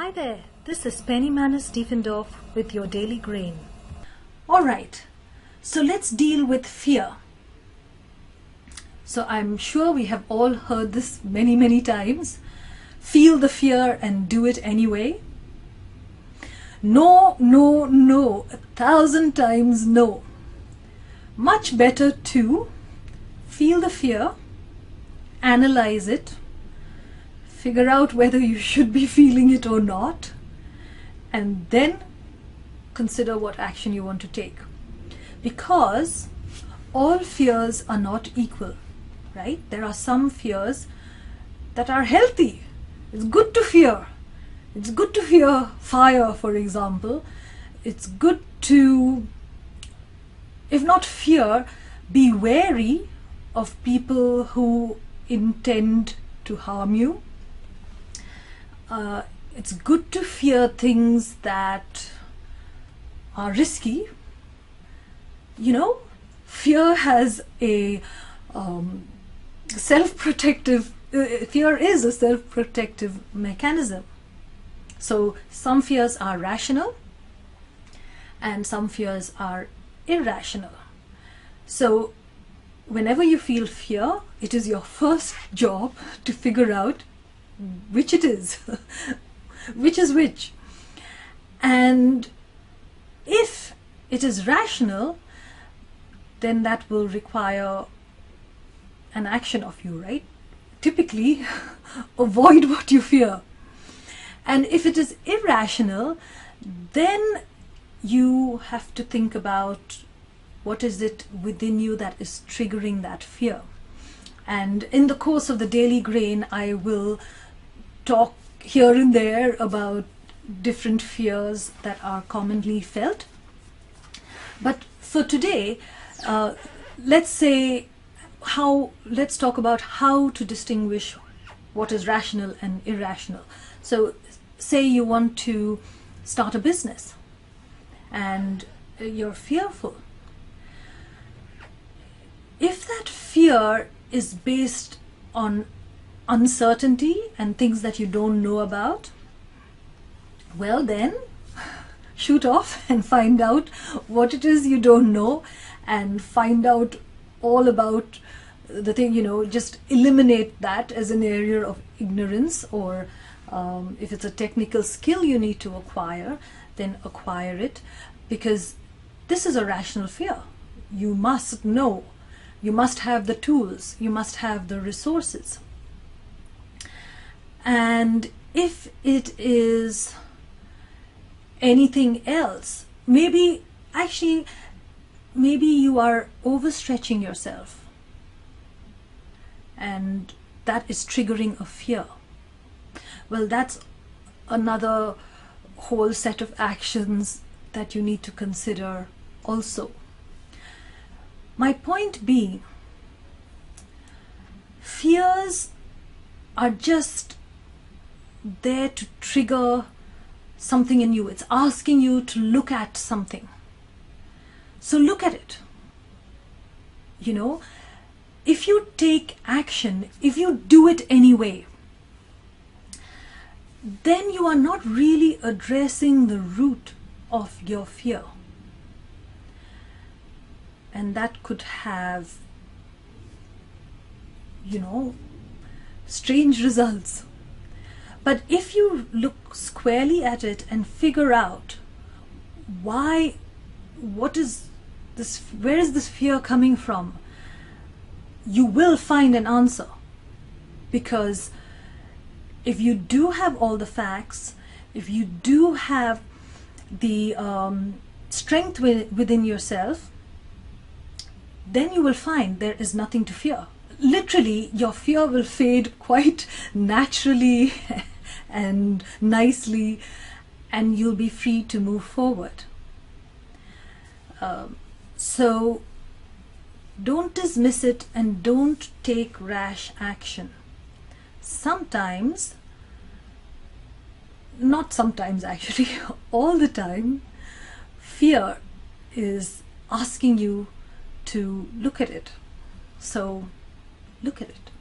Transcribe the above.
Hi there, this is Penny Manus Diefendorf with your Daily Grain. Alright, so let's deal with fear. So I'm sure we have all heard this many times. Feel the fear and do it anyway. No, 1,000 times no. Much better to feel the fear, analyze it, figure out whether you should be feeling it or not, and then consider what action you want to take. Because all fears are not equal, right? There are some fears that are healthy. It's good to fear. It's good to fear fire, for example. It's good to, if not fear, be wary of people who intend to harm you. It's good to fear things that are risky. You know, fear has a self-protective, fear is a self-protective mechanism. So some fears are rational and some fears are irrational. So whenever you feel fear, it is your first job to figure out which it is, which is which. And if it is rational, then that will require an action of you, right? Typically, avoid what you fear. And if it is irrational, then you have to think about what is it within you that is triggering that fear. And in the course of the Daily Grain, I will talk here and there about different fears that are commonly felt. But for today, let's talk about how to distinguish what is rational and irrational. So say you want to start a business and you're fearful. If that fear is based on uncertainty and things that you don't know about, well then shoot off and find out what it is you don't know and find out all about the thing, just eliminate that as an area of ignorance, or if it's a technical skill you need to acquire, then acquire it, because this is a rational fear. You must know. You must have the tools, you must have the resources. And if it is anything else, maybe you are overstretching yourself, and that is triggering a fear. Well, that's another whole set of actions that you need to consider also. My point being, fears are just there to trigger something in you. It's asking you to look at something. So look at it. If you take action, if you do it anyway, then you are not really addressing the root of your fear. And that could have, strange results. But if you look squarely at it and figure out where is this fear coming from, you will find an answer. Because if you do have all the facts, if you do have the strength within yourself, then you will find there is nothing to fear. Literally, your fear will fade quite naturally and nicely, and you'll be free to move forward. So don't dismiss it and don't take rash action. Sometimes, not sometimes actually, all the time, fear is asking you to look at it. So look at it.